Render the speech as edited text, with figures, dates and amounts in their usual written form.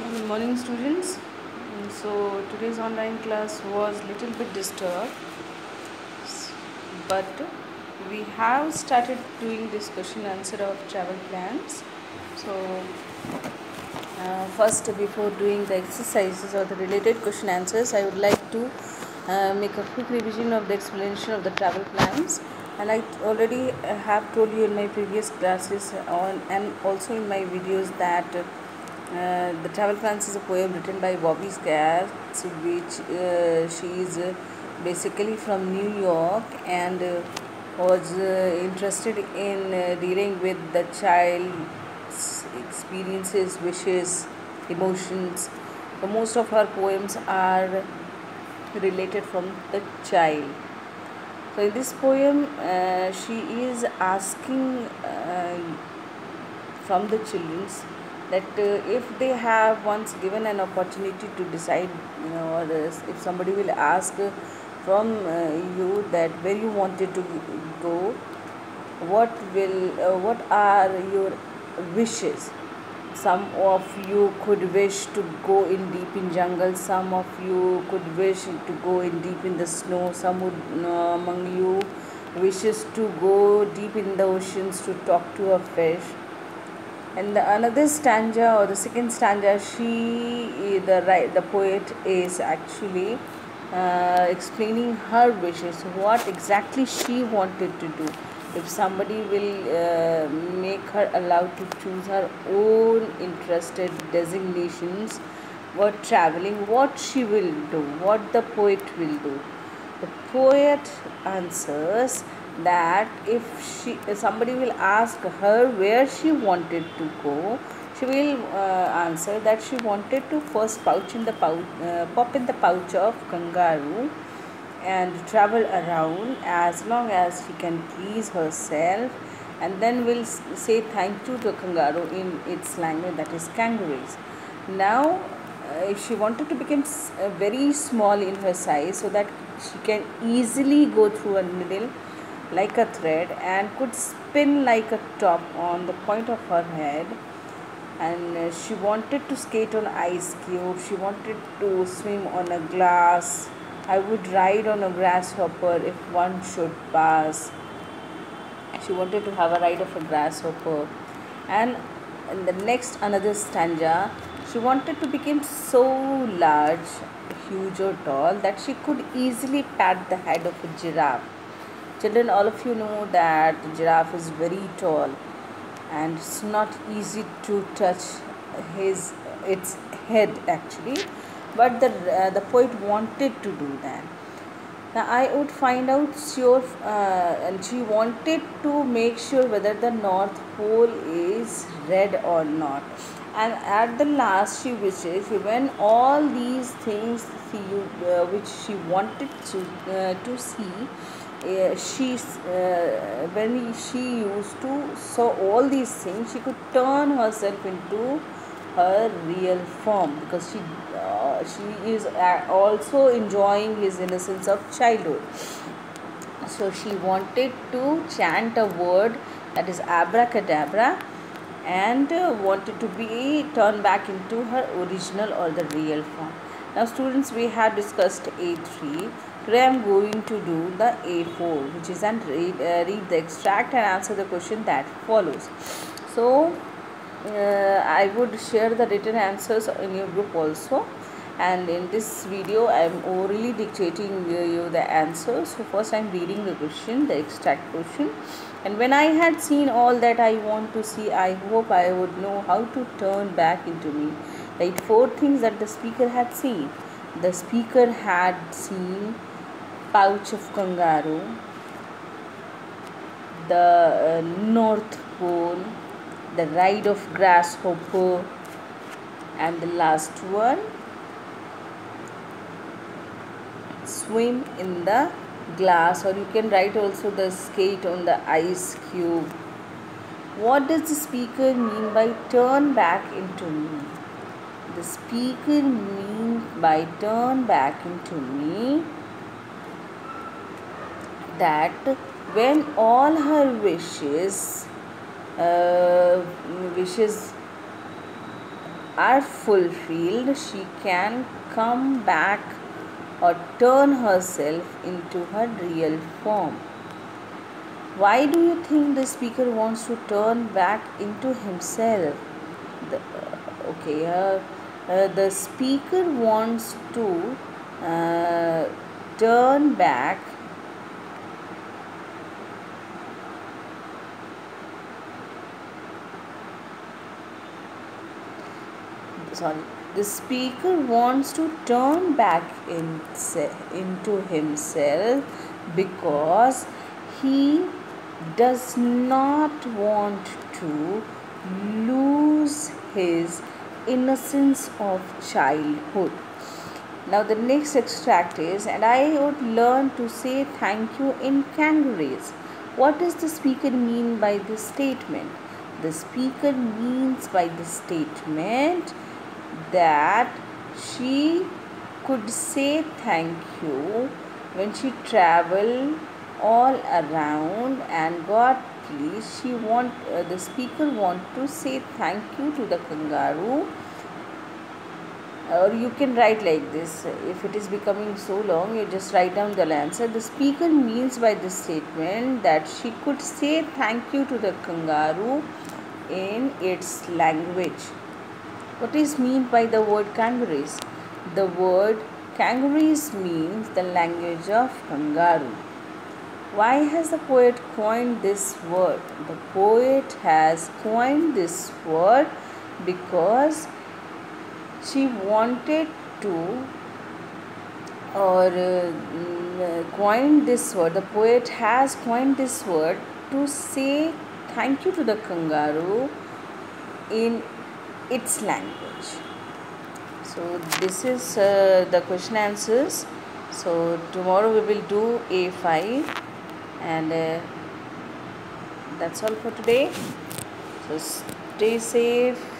Good morning, students. So today's online class was little bit disturbed, but we have started doing discussion answer of travel plans. So first, before doing the exercises or the related question answers, I would like to make a quick revision of the explanation of the travel plans. And I already have told you in my previous classes on and also in my videos that the Travel Plans is a poem written by Bobby Scaggs, which she is basically from New York and was interested in dealing with the child's experiences, wishes, emotions. So most of her poems are related from the child. So in this poem, she is asking from the childrens that if they have once given an opportunity to decide, or if somebody will ask from you that where you wanted to go, what are your wishes. Some of you could wish to go in deep in jungle, some of you could wish to go in deep in the snow, some would among you wishes to go deep in the oceans to talk to a fish. And the another stanza or the second stanza, the poet is actually explaining her wishes, what exactly she wanted to do. If somebody will make her allowed to choose her own interested designations for traveling, what she will do, what the poet will do. The poet answers that if somebody will ask her where she wanted to go, she will answer that she wanted to first pop in the pouch of kangaroo and travel around as long as she can please herself, and then will say thank you to kangaroo in its language, that is kangaroos. Now if she wanted to become very small in her size so that she can easily go through a needle like a thread and could spin like a top on the point of her head, and she wanted to skate on ice cubes, she wanted to swim on a glass, I would ride on a grasshopper if one should pass. She wanted to have a ride of a grasshopper. And in the next another stanza, she wanted to become so large, huge or tall that she could easily pat the head of a giraffe. Children, all of you know that the giraffe is very tall and it's not easy to touch its head actually, but the poet wanted to do that. Now I would find out sure, and she wanted to make sure whether the North Pole is red or not. And at the last, she wishes when all these things which she wanted to see, when she used to saw all these things, she could turn herself into her real form, because she is also enjoying his innocence of childhood. So she wanted to chant a word, that is abracadabra, and wanted to be turned back into her original or the real form. Now students, we have discussed A3. Today I am going to do the A4, which is read the extract and answer the question that follows. So I would share the written answers in your group also, and in this video I am orally dictating you the answers. So first I am reading the question, the extract question, and when I had seen all that I want to see, I hope I would know how to turn back into me. Right, 4 things that the speaker had seen. The speaker had seen pouch of kangaroo, the North Pole, the ride of grasshopper, and the last one, swim in the glass, or you can write also the skate on the ice cube. What does the speaker mean by turn back into me? The speaker means by turn back into me that when all her wishes are fulfilled, she can come back or turn herself into her real form. Why do you think the speaker wants to turn back into himself? The speaker wants to uh, turn back sorry the speaker wants to turn back into himself because he does not want to lose his innocence of childhood. Now the next extract is, and I would learn to say thank you in Cangolese. What does the speaker mean by this statement? The speaker means by this statement that she could say thank you when she traveled all around and got pleased. The speaker want to say thank you to the kangaroo. Or you can write like this. If it is becoming so long, you just write down the answer. The speaker means by this statement that she could say thank you to the kangaroo in its language. What is meant by the word kangaroos? The word kangaroos means the language of kangaroo. Why has the poet coined this word? The poet has coined this word because she wanted to coined this word. The poet has coined this word to say thank you to the kangaroo in its language. So this is the question answers. So tomorrow we will do A5, and that's all for today. So stay safe.